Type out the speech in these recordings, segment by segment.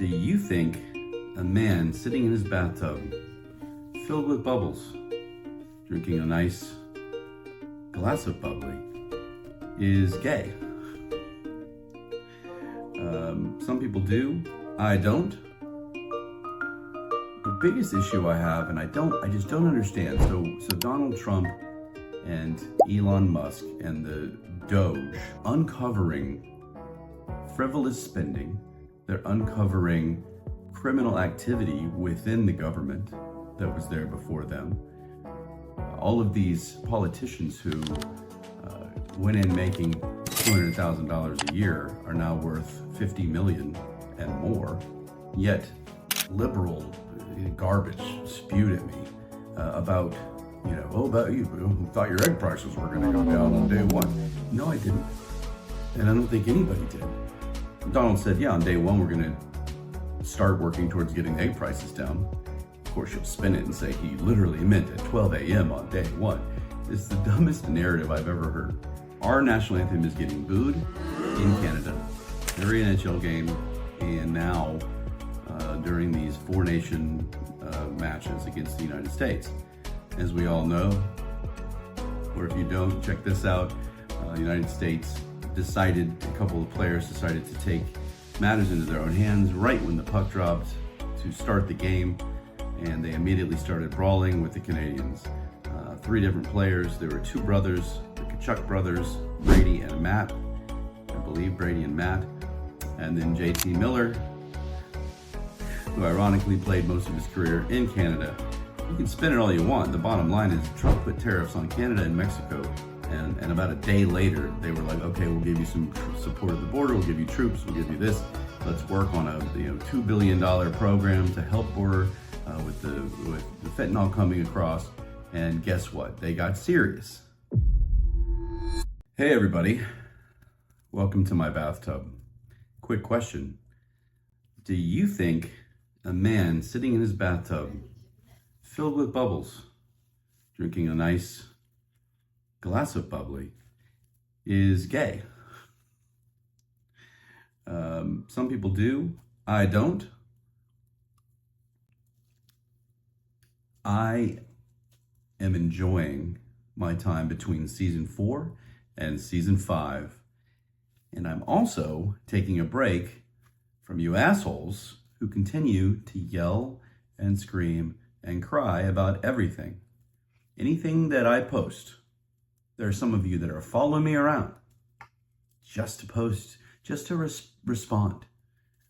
Do you think a man sitting in his bathtub, filled with bubbles, drinking a nice glass of bubbly, is gay? Some people do. I don't. The biggest issue I have, and I just don't understand. So Donald Trump and Elon Musk and the Doge uncovering frivolous spending. They're uncovering criminal activity within the government that was there before them. All of these politicians who went in making $200,000 a year are now worth $50 million and more. Yet liberal garbage spewed at me about you who thought your egg prices were going to go down on day one. No, I didn't. And I don't think anybody did. Donald said, yeah, on day one, we're going to start working towards getting egg prices down. Of course, you'll spin it and say he literally meant at 12 a.m. on day one. It's the dumbest narrative I've ever heard. Our national anthem is getting booed in Canada, every NHL game, and now during these four-nation matches against the United States. As we all know, or if you don't, check this out. The United States a couple of players decided to take matters into their own hands right when the puck dropped to start the game, and they immediately started brawling with the Canadians. Three different players. There were two brothers, the Kachuk brothers, Brady and Matt. I believe Brady and Matt. And then JT Miller, who ironically played most of his career in Canada. You can spin it all you want. The bottom line is Trump put tariffs on Canada and Mexico. And about a day later, they were like, okay, we'll give you some support at the border. We'll give you troops. We'll give you this. Let's work on a $2 billion program to help border with the fentanyl coming across. And guess what? They got serious. Hey, everybody. Welcome to my bathtub. Quick question. Do you think a man sitting in his bathtub, filled with bubbles, drinking a nice glass of bubbly, is gay? Some people do. I don't. I am enjoying my time between season 4 and season 5. And I'm also taking a break from you assholes who continue to yell and scream and cry about everything. Anything that I post. There are some of you that are following me around just to post, just to respond.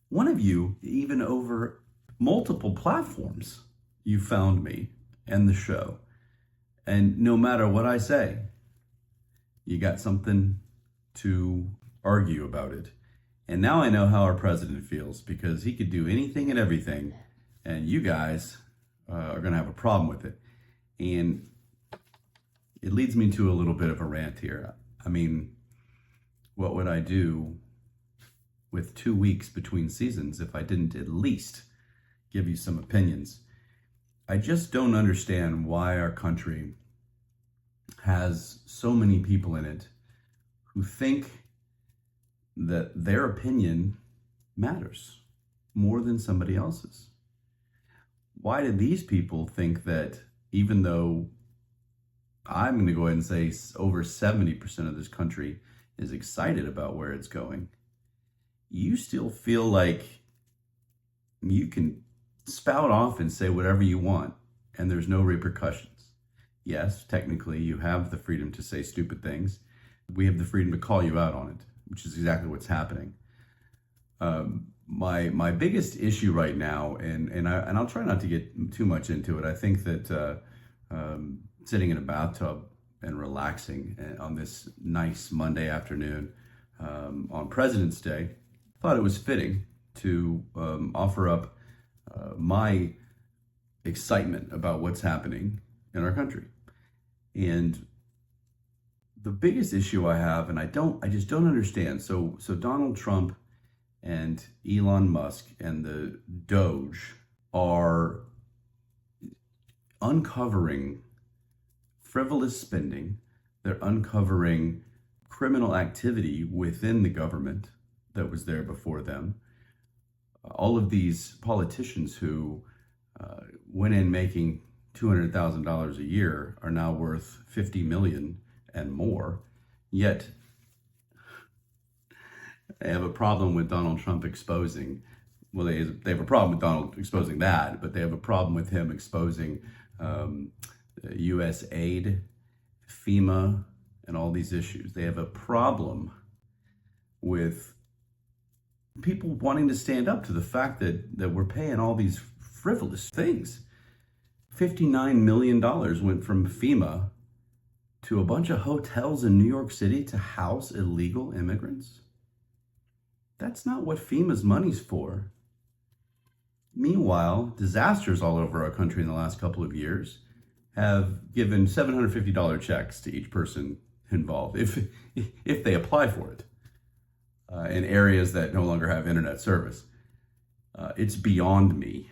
One of you, even over multiple platforms, you found me and the show. And no matter what I say, you got something to argue about it. And now I know how our president feels, because he could do anything and everything, and you guys are going to have a problem with it. And it leads me to a little bit of a rant here. I mean, what would I do with 2 weeks between seasons if I didn't at least give you some opinions? I just don't understand why our country has so many people in it who think that their opinion matters more than somebody else's. Why do these people think that even though I'm going to go ahead and say over 70% of this country is excited about where it's going, you still feel like you can spout off and say whatever you want and there's no repercussions? Yes, technically you have the freedom to say stupid things. We have the freedom to call you out on it, which is exactly what's happening. My biggest issue right now, and I'll try not to get too much into it. I think that sitting in a bathtub and relaxing on this nice Monday afternoon on President's Day, thought it was fitting to offer up my excitement about what's happening in our country. And the biggest issue I have, and I just don't understand. So Donald Trump and Elon Musk and the Doge are uncovering frivolous spending. They're uncovering criminal activity within the government that was there before them. All of these politicians who went in making $200,000 a year are now worth $50 million and more. Yet they have a problem with Donald Trump exposing. Well, they have a problem with Donald exposing that, but they have a problem with him exposing U.S. aid, FEMA, and all these issues. They have a problem with people wanting to stand up to the fact that we're paying all these frivolous things. $59 million went from FEMA to a bunch of hotels in New York City to house illegal immigrants. That's not what FEMA's money's for. Meanwhile, disasters all over our country in the last couple of years have given $750 checks to each person involved, if they apply for it, in areas that no longer have internet service. It's beyond me.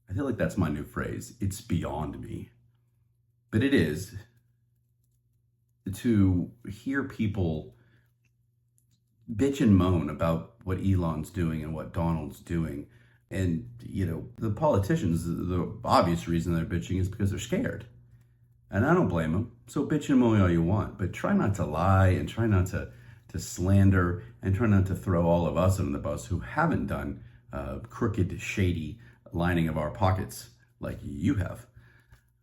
I feel like that's my new phrase. It's beyond me. But it is to hear people bitch and moan about what Elon's doing and what Donald's doing. And, the politicians, the obvious reason they're bitching is because they're scared. And I don't blame them. So bitch and moan all you want, but try not to lie and try not to slander and try not to throw all of us under the bus who haven't done crooked, shady lining of our pockets like you have.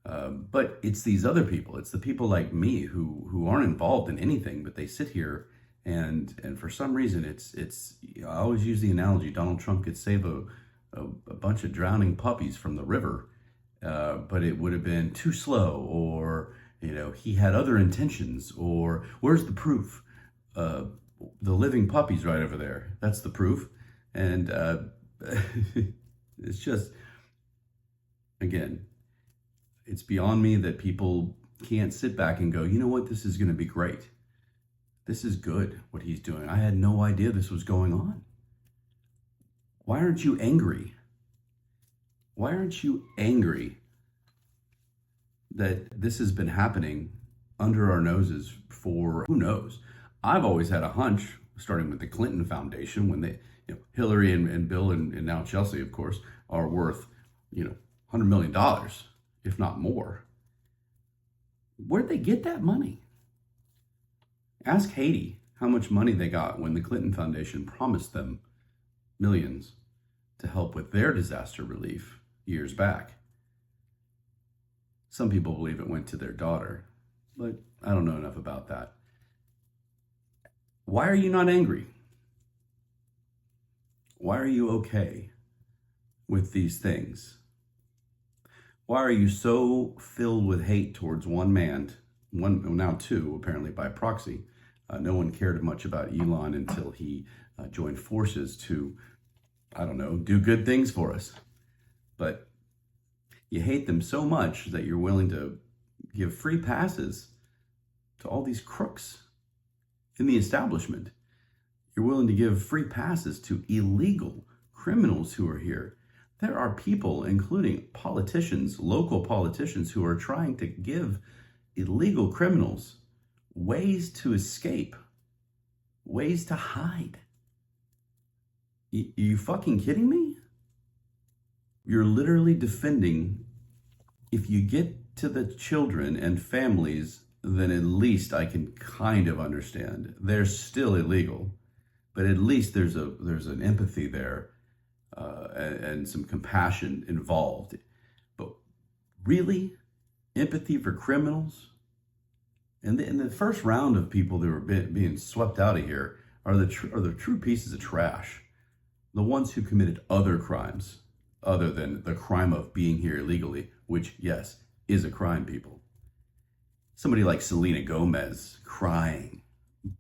But it's these other people. It's the people like me who aren't involved in anything, but they sit here and for some reason it's I always use the analogy Donald Trump could save a bunch of drowning puppies from the river, but it would have been too slow, or he had other intentions, or where's the proof? The living puppy's right over there. That's the proof. And it's just, again, it's beyond me that people can't sit back and go, you know what, this is going to be great. This is good, what he's doing. I had no idea this was going on. Why aren't you angry? Why aren't you angry that this has been happening under our noses for who knows? I've always had a hunch, starting with the Clinton Foundation, when they, Hillary and Bill and now Chelsea, of course, are worth, $100 million, if not more. Where'd they get that money? Ask Haiti how much money they got when the Clinton Foundation promised them millions to help with their disaster relief years back. Some people believe it went to their daughter, but I don't know enough about that. Why are you not angry? Why are you okay with these things? Why are you so filled with hate towards one man, now two, apparently by proxy? No one cared much about Elon until he joined forces to, do good things for us. But you hate them so much that you're willing to give free passes to all these crooks in the establishment. You're willing to give free passes to illegal criminals who are here. There are people, including politicians, local politicians, who are trying to give illegal criminals ways to escape, ways to hide. You fucking kidding me? You're literally defending, if you get to the children and families, then at least I can kind of understand. They're still illegal, but at least there's an empathy there and some compassion involved. But really, empathy for criminals? And the first round of people that were being swept out of here are the true pieces of trash. The ones who committed other crimes other than the crime of being here illegally, which, yes, is a crime, people. Somebody like Selena Gomez crying,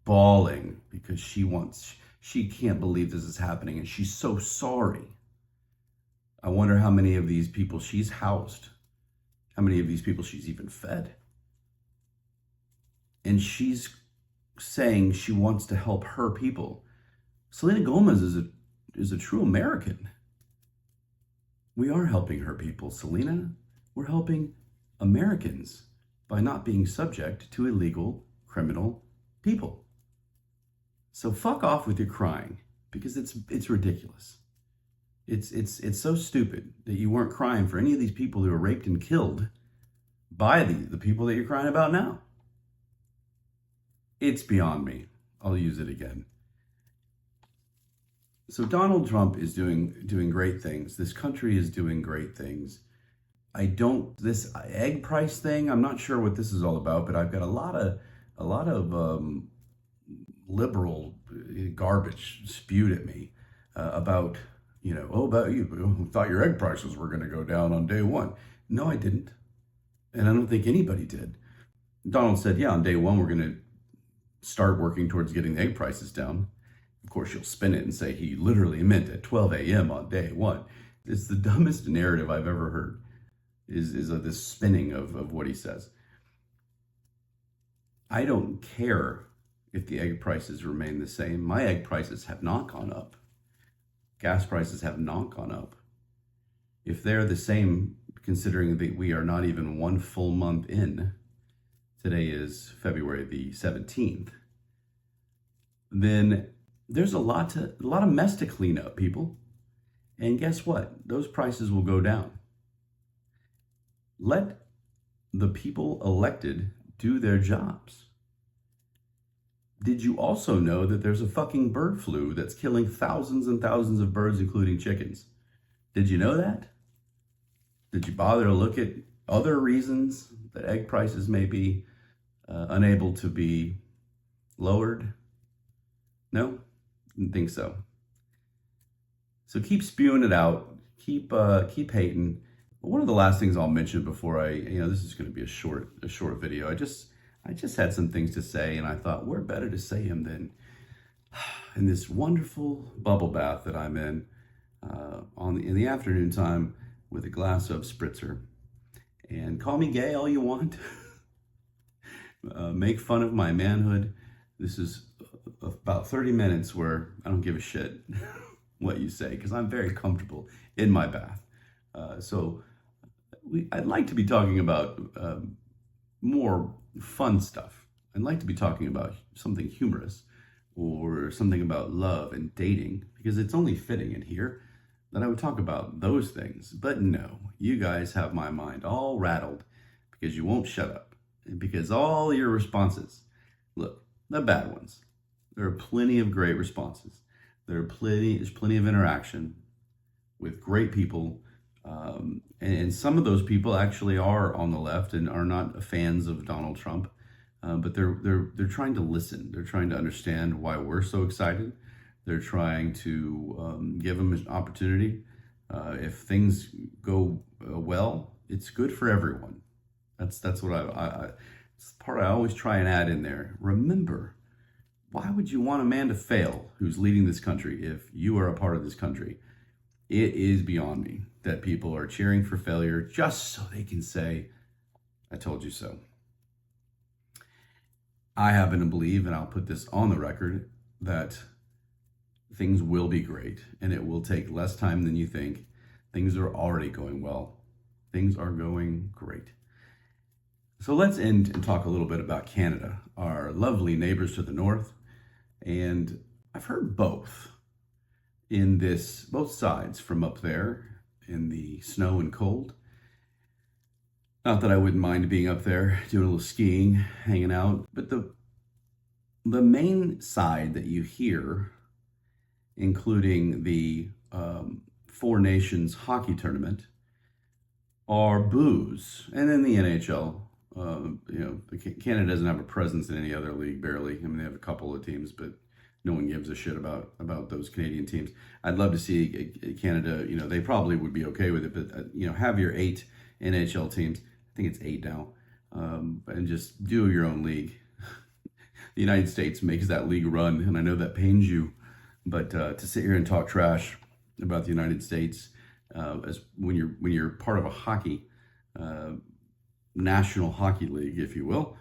bawling because she can't believe this is happening and she's so sorry. I wonder how many of these people she's housed, how many of these people she's even fed. And she's saying she wants to help her people. Selena Gomez is a true American. We are helping her people, Selena. We're helping Americans by not being subject to illegal, criminal people. So fuck off with your crying, because it's ridiculous. It's so stupid that you weren't crying for any of these people who were raped and killed by the people that you're crying about now. It's beyond me. I'll use it again. So Donald Trump is doing great things. This country is doing great things. This egg price thing, I'm not sure what this is all about, but I've got a lot of liberal garbage spewed at me about, about you who thought your egg prices were going to go down on day one. No, I didn't. And I don't think anybody did. Donald said, yeah, on day one, we're going to start working towards getting the egg prices down. Of course, you'll spin it and say he literally meant at 12 a.m. on day one. It's the dumbest narrative I've ever heard, is this spinning of what he says. I don't care if the egg prices remain the same. My egg prices have not gone up. Gas prices have not gone up. If they're the same, considering that we are not even one full month in, today is February the 17th, then there's a lot of mess to clean up, people. And guess what? Those prices will go down. Let the people elected do their jobs. Did you also know that there's a fucking bird flu that's killing thousands and thousands of birds, including chickens? Did you know that? Did you bother to look at other reasons that egg prices may be unable to be lowered? No? Didn't think so. So keep spewing it out. Keep hating. One of the last things I'll mention before this is going to be a short video. I just had some things to say, and I thought, where better to say them than in this wonderful bubble bath that I'm in in the afternoon time with a glass of spritzer. And call me gay all you want. Make fun of my manhood. This is about 30 minutes where I don't give a shit what you say, because I'm very comfortable in my bath. I'd like to be talking about more fun stuff. I'd like to be talking about something humorous or something about love and dating, because it's only fitting in here that I would talk about those things. But no, you guys have my mind all rattled because you won't shut up. And because all your responses, look, the bad ones, there are plenty of great responses. There's plenty of interaction with great people. And some of those people actually are on the left and are not fans of Donald Trump, but they're trying to listen. They're trying to understand why we're so excited. They're trying to give them an opportunity. If things go well, it's good for everyone. That's what it's the part I always try and add in there. Remember, why would you want a man to fail who's leading this country if you are a part of this country? It is beyond me that people are cheering for failure just so they can say, I told you so. I happen to believe, and I'll put this on the record, that things will be great, and it will take less time than you think. Things are already going well. Things are going great. So let's end and talk a little bit about Canada, our lovely neighbors to the north. And I've heard both sides from up there in the snow and cold. Not that I wouldn't mind being up there, doing a little skiing, hanging out, but the main side that you hear, including the Four Nations hockey tournament, are boos. And then the NHL, Canada doesn't have a presence in any other league, barely. I mean, they have a couple of teams, but no one gives a shit about those Canadian teams. I'd love to see Canada, they probably would be okay with it, but, have your 8 NHL teams. I think it's 8 now, and just do your own league. The United States makes that league run, and I know that pains you, but to sit here and talk trash about the United States as when you're part of a hockey national hockey league, if you will,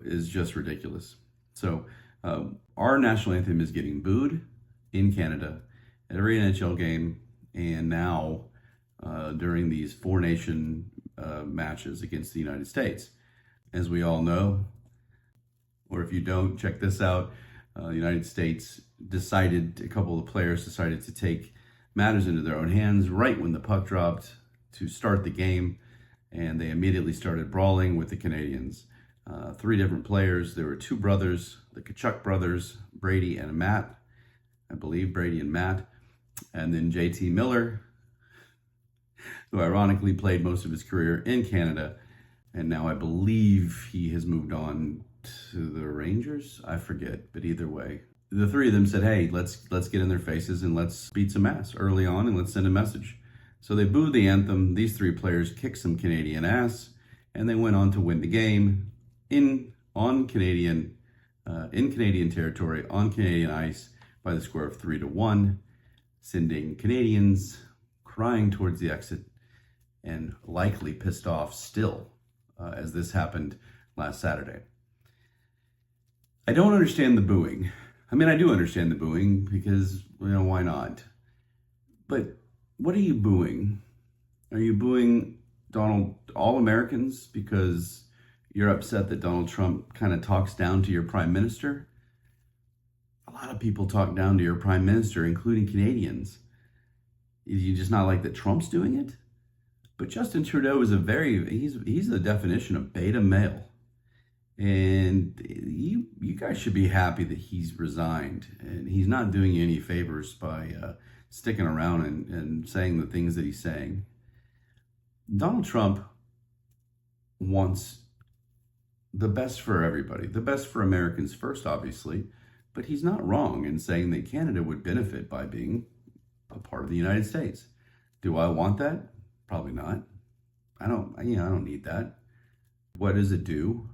is just ridiculous. So our national anthem is getting booed in Canada at every NHL game, and now during these Four Nation matches against the United States. As we all know, or if you don't, check this out. The United States a couple of players decided to take matters into their own hands right when the puck dropped to start the game, and they immediately started brawling with the Canadians. Three different players. There were two brothers, the Tkachuk brothers, Brady and Matt. I believe Brady and Matt. And then JT Miller, who ironically played most of his career in Canada. And now I believe he has moved on to the Rangers. I forget, but either way. The three of them said, hey, let's get in their faces and let's beat some ass early on and let's send a message. So they booed the anthem. These three players kicked some Canadian ass, and they went on to win the game in Canadian territory, on Canadian ice, by the score of 3-1, sending Canadians crying towards the exit and likely pissed off still, as this happened last Saturday. I don't understand the booing. I mean, I do understand the booing because, why not? But what are you booing? Are you booing all Americans because you're upset that Donald Trump kind of talks down to your prime minister? A lot of people talk down to your prime minister, including Canadians. You just not like that Trump's doing it? But Justin Trudeau is he's the definition of beta male. And you guys should be happy that he's resigned, and he's not doing you any favors by sticking around and saying the things that he's saying. Donald Trump wants the best for everybody, the best for Americans first, obviously, but he's not wrong in saying that Canada would benefit by being a part of the United States. Do I want that? Probably not. I don't need that. What does it do?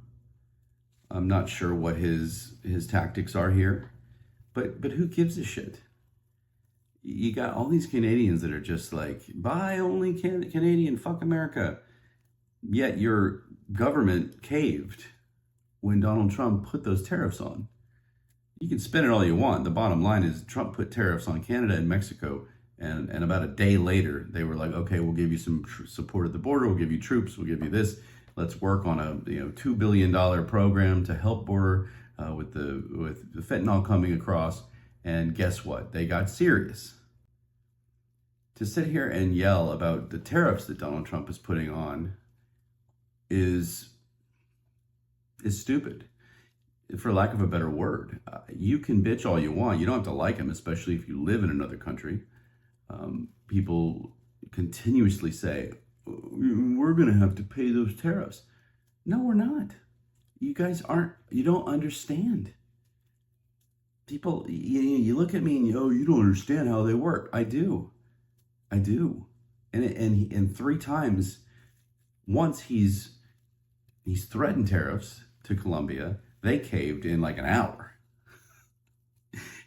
I'm not sure what his tactics are here, but who gives a shit? You got all these Canadians that are just like, buy only Canadian, fuck America. Yet your government caved when Donald Trump put those tariffs on. You can spin it all you want. The bottom line is Trump put tariffs on Canada and Mexico, and about a day later, they were like, okay, we'll give you some support at the border, we'll give you troops, we'll give you this. Let's work on a $2 billion program to help border with the fentanyl coming across. And guess what? They got serious. To sit here and yell about the tariffs that Donald Trump is putting on is stupid, for lack of a better word. You can bitch all you want. You don't have to like him, especially if you live in another country. People continuously say, we're going to have to pay those tariffs. No, we're not. You guys you don't understand. People, you look at me and you don't understand how they work. I do. And three times, once he's threatened tariffs to Colombia, they caved in like an hour.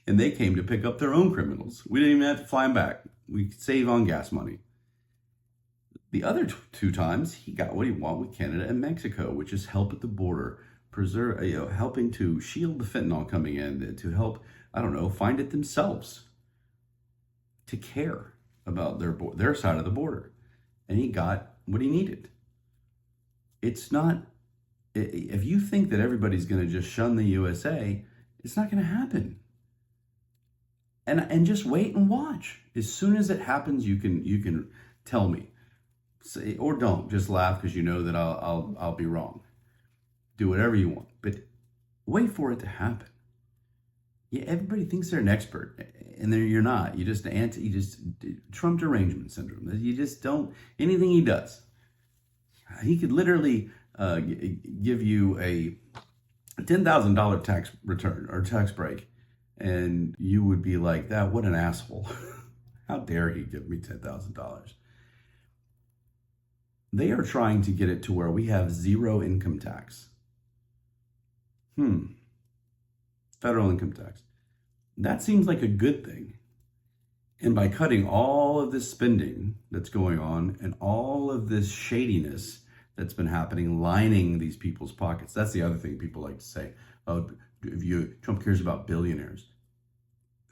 And they came to pick up their own criminals. We didn't even have to fly them back. We could save on gas money. The other two times, he got what he wanted with Canada and Mexico, which is help at the border, helping to shield the fentanyl coming in, to help, find it themselves, to care about their side of the border. And he got what he needed. It's not, if you think that everybody's going to just shun the USA, it's not going to happen. And just wait and watch. As soon as it happens, you can tell me. Say, or don't, just laugh because you know that I'll be wrong. Do whatever you want, but wait for it to happen. Yeah, everybody thinks they're an expert, and you're not. You just Trump Derangement Syndrome. You just don't, anything he does. He could literally give you a $10,000 tax return or tax break, and you would be like, "That what an asshole! How dare he give me $10,000?" They are trying to get it to where we have zero income tax. Federal income tax. That seems like a good thing. And by cutting all of this spending that's going on and all of this shadiness that's been happening, lining these people's pockets. That's the other thing people like to say. Oh, Trump cares about billionaires.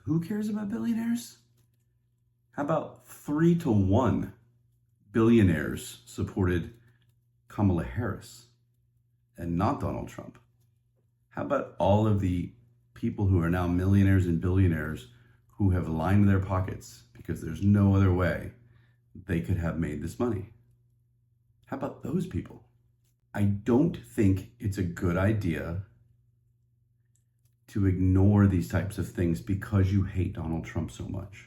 Who cares about billionaires? How about 3-1 billionaires supported Kamala Harris and not Donald Trump? How about all of the people who are now millionaires and billionaires who have lined their pockets because there's no other way they could have made this money. How about those people? I don't think it's a good idea to ignore these types of things because you hate Donald Trump so much.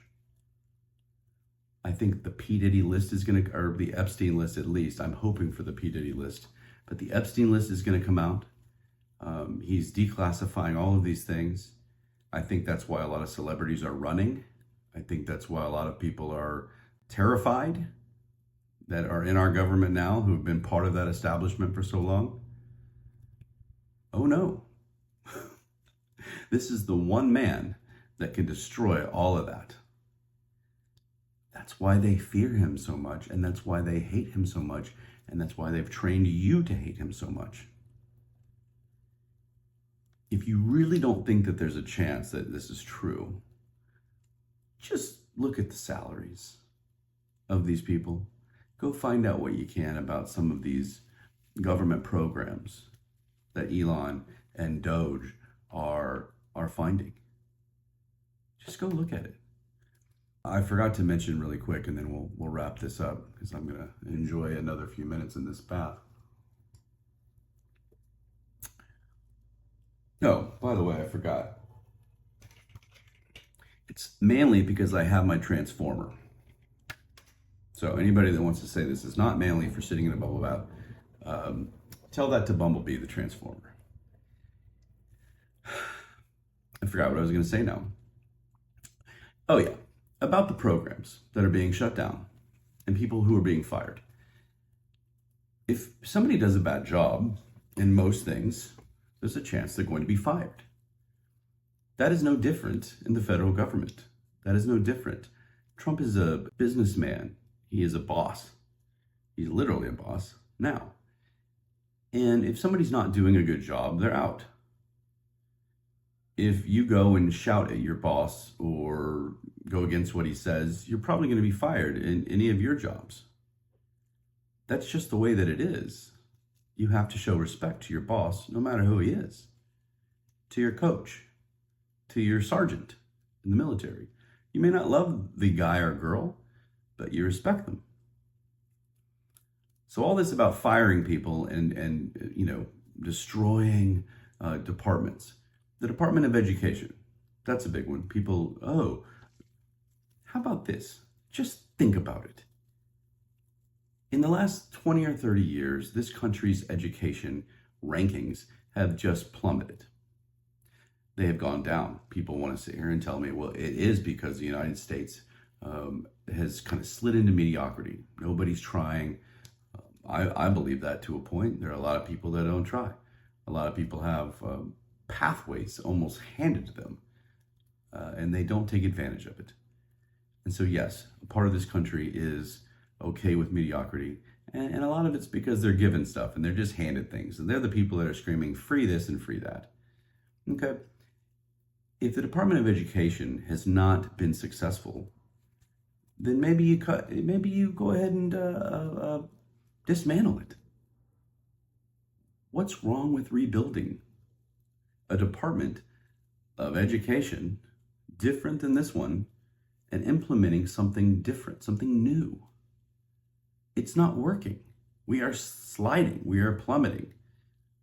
I think the P. Diddy list is going to, or the Epstein list at least, I'm hoping for the P. Diddy list, but the Epstein list is going to come out. He's declassifying all of these things. I think that's why a lot of celebrities are running. I think that's why a lot of people are terrified that are in our government now who have been part of that establishment for so long. Oh no. This is the one man that can destroy all of that. That's why they fear him so much, and that's why they hate him so much, and that's why they've trained you to hate him so much. If you really don't think that there's a chance that this is true, just look at the salaries of these people. Go find out what you can about some of these government programs that Elon and Doge are finding. Just go look at it. I forgot to mention really quick, and then we'll wrap this up because I'm going to enjoy another few minutes in this bath. Oh, by the way, I forgot. It's manly because I have my transformer. So anybody that wants to say this is not manly for sitting in a bubble bath, tell that to Bumblebee, the transformer. I forgot what I was going to say now. Oh yeah, about the programs that are being shut down and people who are being fired. If somebody does a bad job in most things, there's a chance they're going to be fired. That is no different in the federal government. That is no different. Trump is a businessman. He is a boss. He's literally a boss now. And if somebody's not doing a good job, they're out. If you go and shout at your boss or go against what he says, you're probably going to be fired in any of your jobs. That's just the way that it is. You have to show respect to your boss, no matter who he is, to your coach, to your sergeant in the military. You may not love the guy or girl, but you respect them. So all this about firing people and destroying departments. The Department of Education, that's a big one. People, how about this? Just think about it. In the last 20 or 30 years, this country's education rankings have just plummeted. They have gone down. People want to sit here and tell me, well, it is because the United States has kind of slid into mediocrity. Nobody's trying. I believe that to a point. There are a lot of people that don't try. A lot of people have pathways almost handed to them, and they don't take advantage of it. And so, yes, a part of this country is okay with mediocrity, and a lot of it's because they're given stuff and they're just handed things, and they're the people that are screaming free this and free that. Okay, if the Department of Education has not been successful, then maybe you go ahead and dismantle it. What's wrong with rebuilding a Department of Education different than this one and implementing something different, something new? It's not working. We are sliding. We are plummeting.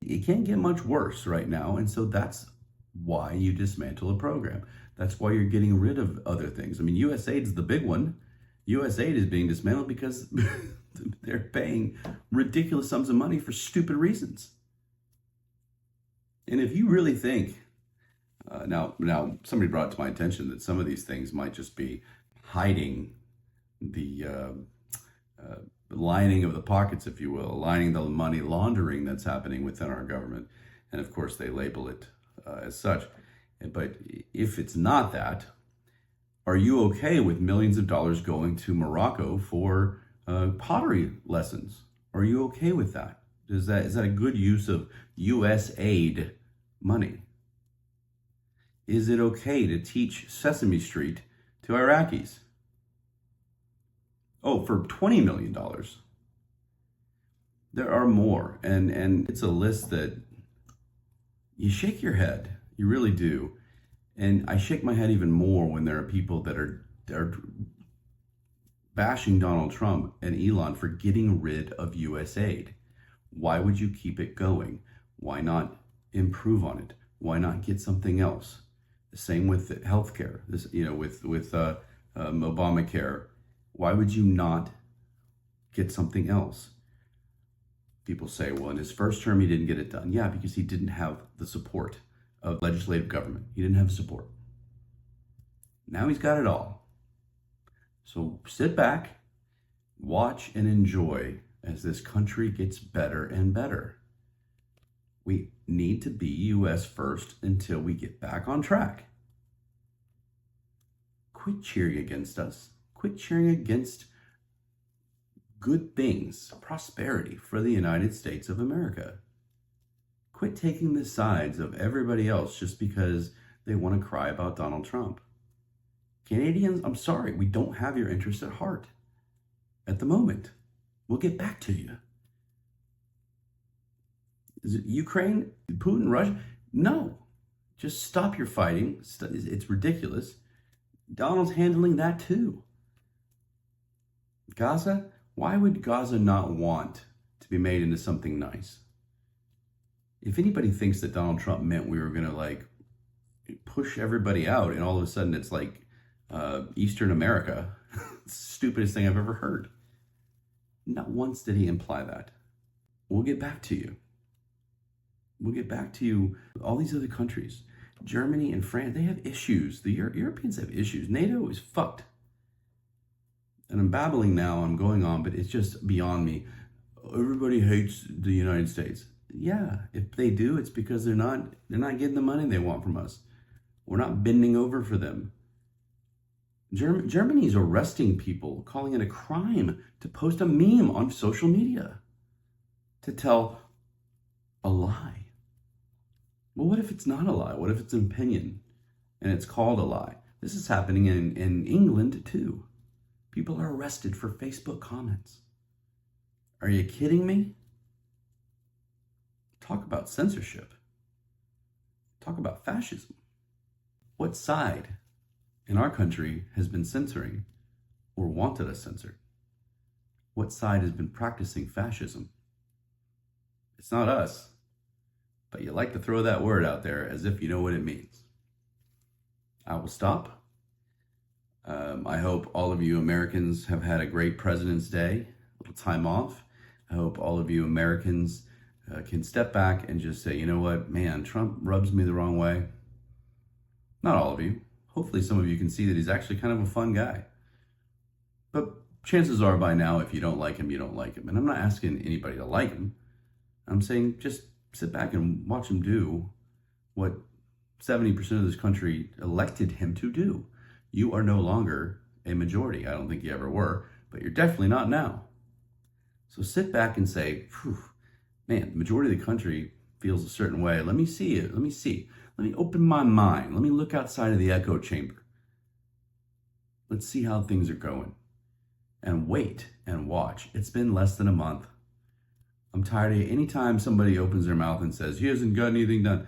It can't get much worse right now, and so that's why you dismantle a program. That's why you're getting rid of other things. I mean, USAID is the big one. USAID is being dismantled because they're paying ridiculous sums of money for stupid reasons. And if you really think, now somebody brought it to my attention that some of these things might just be hiding the lining of the pockets, if you will, lining the money laundering that's happening within our government. And of course, they label it as such. But if it's not that, are you okay with millions of dollars going to Morocco for pottery lessons? Are you okay with that? Is that a good use of U.S. aid money? Is it okay to teach Sesame Street to Iraqis? Oh, for $20 million. There are more, and it's a list that you shake your head. You really do. And I shake my head even more when there are people that are bashing Donald Trump and Elon for getting rid of US aid. Why would you keep it going? Why not improve on it? Why not get something else? The same with healthcare. This, with Obamacare. Why would you not get something else? People say, well, in his first term, he didn't get it done. Yeah, because he didn't have the support of legislative government. He didn't have support. Now he's got it all. So sit back, watch, and enjoy as this country gets better and better. We need to be US first until we get back on track. Quit cheering against us. Quit cheering against good things, prosperity for the United States of America. Quit taking the sides of everybody else just because they want to cry about Donald Trump. Canadians, I'm sorry, we don't have your interest at heart at the moment. We'll get back to you. Is it Ukraine? Putin? Russia? No. Just stop your fighting. It's ridiculous. Donald's handling that too. Gaza? Why would Gaza not want to be made into something nice? If anybody thinks that Donald Trump meant we were going to push everybody out and all of a sudden it's Eastern America, it's the stupidest thing I've ever heard. Not once did he imply that. We'll get back to you. We'll get back to you. All these other countries, Germany and France, they have issues. The Europeans have issues. NATO is fucked. And I'm babbling now, I'm going on, but it's just beyond me. Everybody hates the United States. Yeah, if they do, it's because they're not getting the money they want from us. We're not bending over for them. Germany's arresting people, calling it a crime to post a meme on social media, to tell a lie. Well, what if it's not a lie? What if it's an opinion and it's called a lie? This is happening in England too. People are arrested for Facebook comments. Are you kidding me? Talk about censorship. Talk about fascism. What side in our country has been censoring or wanted us censored? What side has been practicing fascism? It's not us, but you like to throw that word out there as if you know what it means. I will stop. I hope all of you Americans have had a great President's Day, a little time off. I hope all of you Americans can step back and just say, you know what, man, Trump rubs me the wrong way. Not all of you. Hopefully some of you can see that he's actually kind of a fun guy. But chances are by now, if you don't like him, you don't like him. And I'm not asking anybody to like him. I'm saying just sit back and watch him do what 70% of this country elected him to do. You are no longer a majority. I don't think you ever were, but you're definitely not now. So sit back and say, man, the majority of the country feels a certain way. Let me see it. Let me see. Let me open my mind. Let me look outside of the echo chamber. Let's see how things are going. And wait and watch. It's been less than a month. I'm tired of anytime somebody opens their mouth and says, he hasn't got anything done.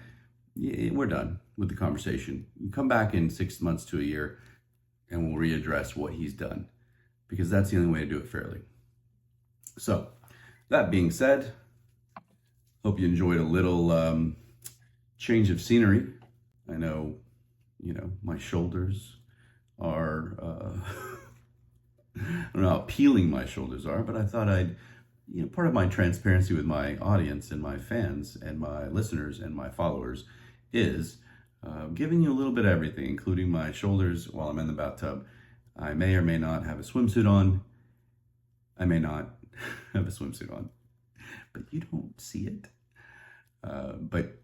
Yeah, we're done with the conversation. You come back in 6 months to a year and we'll readdress what he's done, because that's the only way to do it fairly. So that being said, hope you enjoyed a little change of scenery. I know, my shoulders are, I don't know how appealing my shoulders are, but I thought I'd, part of my transparency with my audience and my fans and my listeners and my followers is giving you a little bit of everything, including my shoulders while I'm in the bathtub. I may or may not have a swimsuit on. I may not have a swimsuit on, but you don't see it. But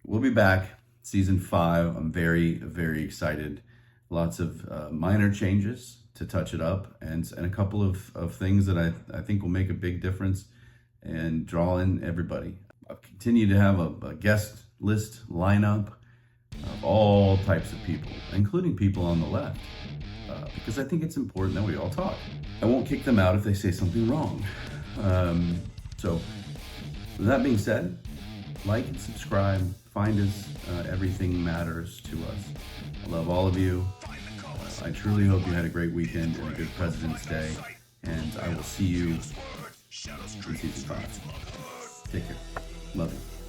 we'll be back, season 5. I'm very, very excited. Lots of minor changes to touch it up, and a couple of things that I think will make a big difference and draw in everybody. I'll continue to have a guest list lineup of all types of people, including people on the left, because I think it's important that we all talk. I won't kick them out if they say something wrong. So with that being said, like and subscribe, find us. Everything matters to us. I love all of you. I truly hope you had a great weekend and a good President's Day. And I will see you in season 5. Take care. Love you.